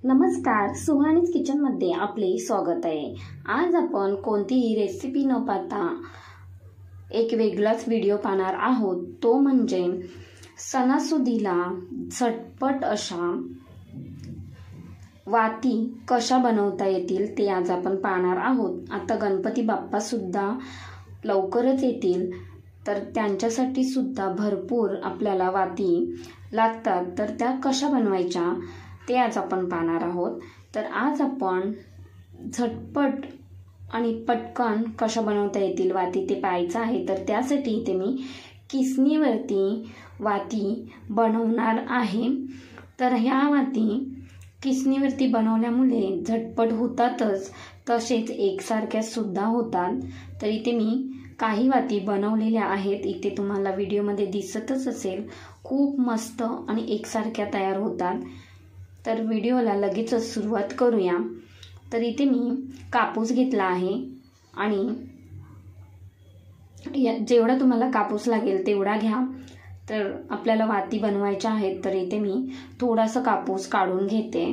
नमस्कार, सुहानीज किचनमध्ये आपले स्वागत आहे। आज आपण कोणतीही रेसिपी न पाहता एक वेगळाच व्हिडिओ पाहणार आहोत। तो म्हणजे सणासुदीला झटपट अशा वाती कशा बनवता येतील ते आज आपण पाहणार आहोत। आता गणपती बाप्पा सुद्धा लवकरच येतील, तर त्यांच्यासाठी सुद्धा भरपूर आपल्याला वाती लागतात, तर त्या कशा बनवायच्या ते आज आपण पाहणार आहोत। तर आज आपण झटपट आणि पटकन कशा बनवता येतील वाती ते पाहायचं आहे। तर त्यासाठी इथे मी किसणीवरती वाती बनवणार आहे। तर ह्या वाती किसणीवरती बनवल्यामुळे झटपट होतातच, तसेच एकसारख्या सुद्धा होतात। तर इथे मी काही वाती बनवलेल्या आहेत, इथे तुम्हाला व्हिडिओमध्ये दिसतच असेल। खूप मस्त आणि एकसारख्या तयार होतात। तर व्हिडिओला लगेचच सुरुवात करूया। तर इथे मी कापूस घेतला आहे आणि जेवढा तुम्हाला कापूस लागेल तेवढा घ्या। तर आपल्याला वाती बनवायच्या आहेत, तर इथे मी थोडासा कापूस काढून घेते।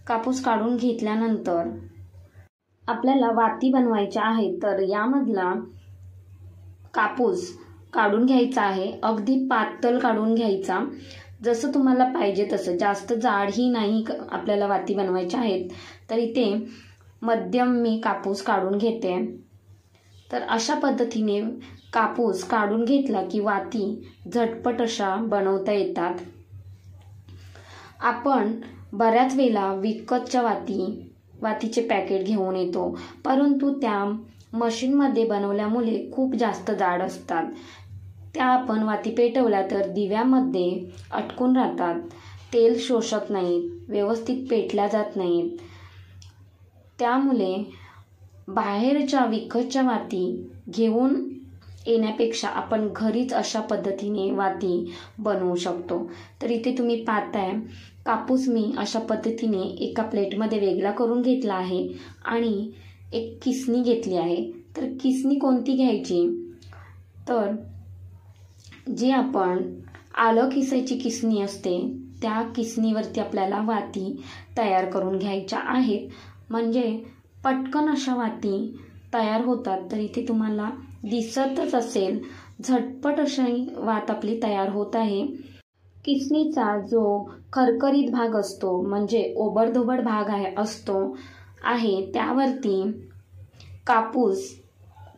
कापूस काढून घेतल्यानंतर आपल्याला वाती बनवायच्या आहेत, तर यामधला कापूस काढून घ्यायचा आहे। अगदी पातळ काढून घ्यायचा, जसं तुम्हाला पाहिजे तसं। जास्त जाडही नाही आपल्याला वाती बनवायच्या आहेत, तर इथे मध्यम मी कापूस काढून घेते। तर अशा पद्धतीने कापूस काढून घेतला की वाती झटपट अशा बनवता येतात। आपण बऱ्याच वेळेला विकतच्या वातीचे पॅकेट घेऊन येतो, परंतु त्या मशीनमध्ये बनवल्यामुळे खूप जास्त जाड असतात। त्या आपण वाती पेटवल्या तर दिव्यामध्ये अटकून राहतात, तेल शोषत नाहीत, व्यवस्थित पेटल्या जात नाहीत। त्यामुळे बाहेरच्या विकतच्या वाती घेऊन येण्यापेक्षा आपण घरीच अशा पद्धतीने वाती बनवू शकतो। तर इथे तुम्ही पाहताय, कापूस मी अशा पद्धतीने एका प्लेटमध्ये वेगळा करून घेतला आहे आणि एक किसणी घेतली आहे। तर किसणी कोणती घ्यायची, तर जी आपण आलं किसायची किसणी असते त्या किसणीवरती आपल्याला वाती तयार करून घ्यायच्या आहेत, म्हणजे पटकन अशा वाती तयार होतात। तर इथे तुम्हाला दिसतच असेल, झटपट अशी वात आपली तयार होत आहे। किसणीचा जो खरखरीत भाग असतो, म्हणजे ओबडधोबड भाग आहे त्यावरती कापूस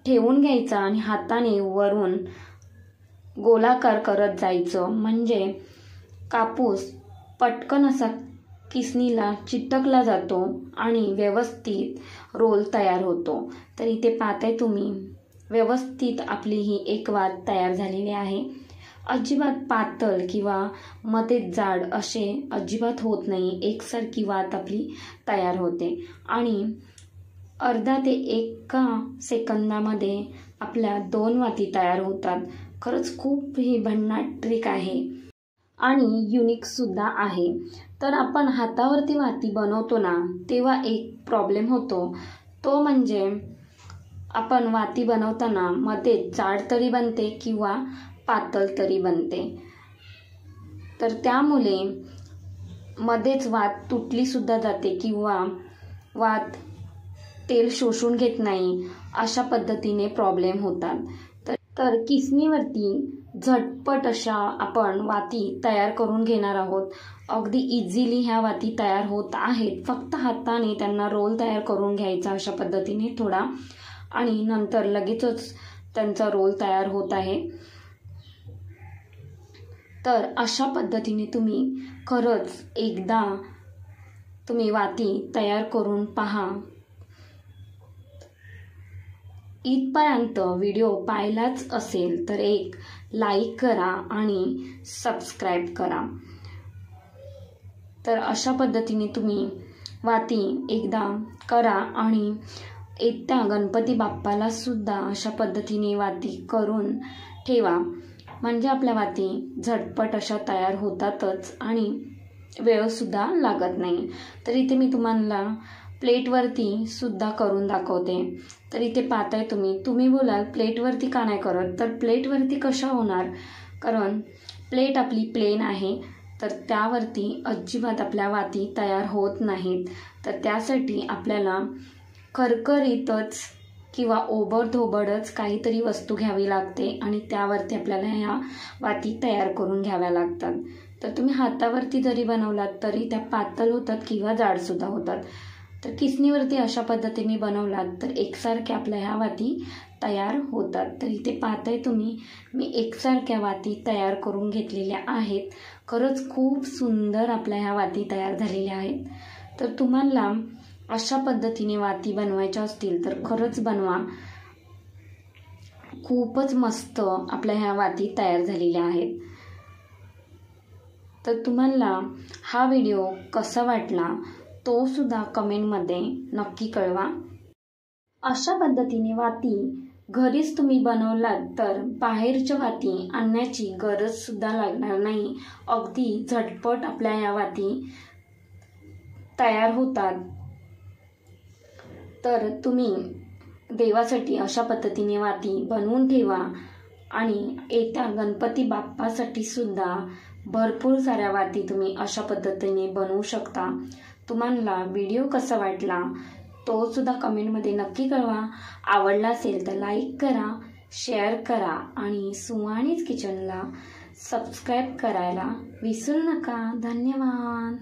ठेवून घ्यायचा आणि हाताने वरून गोलाकार करत जायचं, म्हणजे कापूस पटकन असा किसणीला चिटकला जातो आणि व्यवस्थित रोल तयार होतो। तर इथे पाहताय तुम्ही, व्यवस्थित आपली ही एक वात तयार झालेली आहे। अजिबात पातळ किंवा मध्ये जाड असे अजिबात होत नाही, एकसारखी वात आपली तयार होते आणि अर्धा ते 1 सेकंदामध्ये आपल्या 2 वाती तयार होतात। खरंच खूप ही भन्नाट ट्रिक आहे आणि युनिक सुद्धा आहे। तर आपण हातावरती वाती बनवतो ना, तेव्हा एक प्रॉब्लेम होतो, तो म्हणजे आपण वाती बनवताना मध्ये जाड तरी बनते किंवा पातळ तरी बनते। तर त्यामुळे मध्येच वात तुटली सुद्धा जाते किंवा वात तेल शोषून घेत नाही, अशा पद्धतीने प्रॉब्लेम होतात। तर किसणीवरती झटपट अशा आपण वाती तयार करून घेणार आहोत। अगदी इझिली ह्या वाती तयार होत आहेत, फक्त हाताने त्यांना रोल तयार करून घ्यायचा अशा पद्धतीने थोडा, आणि नंतर लगेचच त्यांचा रोल तयार होत आहे। तर अशा पद्धतीने तुम्ही खरंच एकदा तुम्ही वाती तयार करून पहा। इथपर्यंत व्हिडिओ पाहिलाच असेल तर एक लाईक करा आणि सबस्क्राईब करा। तर अशा पद्धतीने तुम्ही वाती एकदा करा आणि येत्या गणपती बाप्पाला सुद्धा अशा पद्धतीने वाती करून ठेवा, म्हणजे आपल्या वाती झटपट अशा तयार होतातच आणि वेळसुद्धा लागत नाही। तर इथे मी तुम्हाला प्लेटवरती सुद्धा करून दाखवते। तर इथे पाहताय तुम्ही बोलाल प्लेटवरती का नाही करत, तर प्लेटवरती कशा होणार, कारण प्लेट आपली प्लेन आहे, तर त्यावरती अजिबात आपल्या वाती तयार होत नाहीत. तर त्यासाठी आपल्याला खरखरीतच किंवा ओबडधोबडच काहीतरी वस्तू घ्यावी लागते आणि त्यावरती आपल्याला ह्या वाती तयार करून घ्याव्या लागतात. तर तुम्ही हातावरती जरी बनवलात तरी त्या पातळ होतात किंवा जाडसुद्धा होतात. तर किसणीवरती अशा पद्धतीने बनवलात तर एकसारख्या आपल्या ह्या वाती तयार होतात. तर इथे पाहताय तुम्ही मी एकसारख्या वाती तयार करून घेतलेल्या आहेत. खरंच खूप सुंदर आपल्या ह्या वाती तयार झालेल्या आहेत. तर तुम्हाला अशा पद्धतीने वाती बनवायच्या असतील तर खरंच बनवा. खूपच मस्त आपल्या ह्या वाती तयार झालेल्या आहेत. तर तुम्हाला हा व्हिडिओ कसा वाटला तो सुद्धा कमेंटमध्ये नक्की कळवा. अशा पद्धतीने वाती घरीच तुम्ही बनवलात तर बाहेरच्या वाती आणण्याची गरज सुद्धा लागणार नाही. अगदी झटपट आपल्या या वाती तयार होतात. तर तुम्ही देवासाठी अशा पद्धतीने वाती बनवून ठेवा आणि येत्या गणपती बाप्पासाठी सुद्धा भरपूर साऱ्या वाती तुम्ही अशा पद्धतीने बनवू शकता. तुम्हाला व्हिडिओ कसा वाटला तो सुद्धा कमेंटमध्ये नक्की कळवा. आवडला असेल तर लाईक करा, शेअर करा आणि सुहानीज किचनला सबस्क्राईब करायला विसरू नका. धन्यवाद.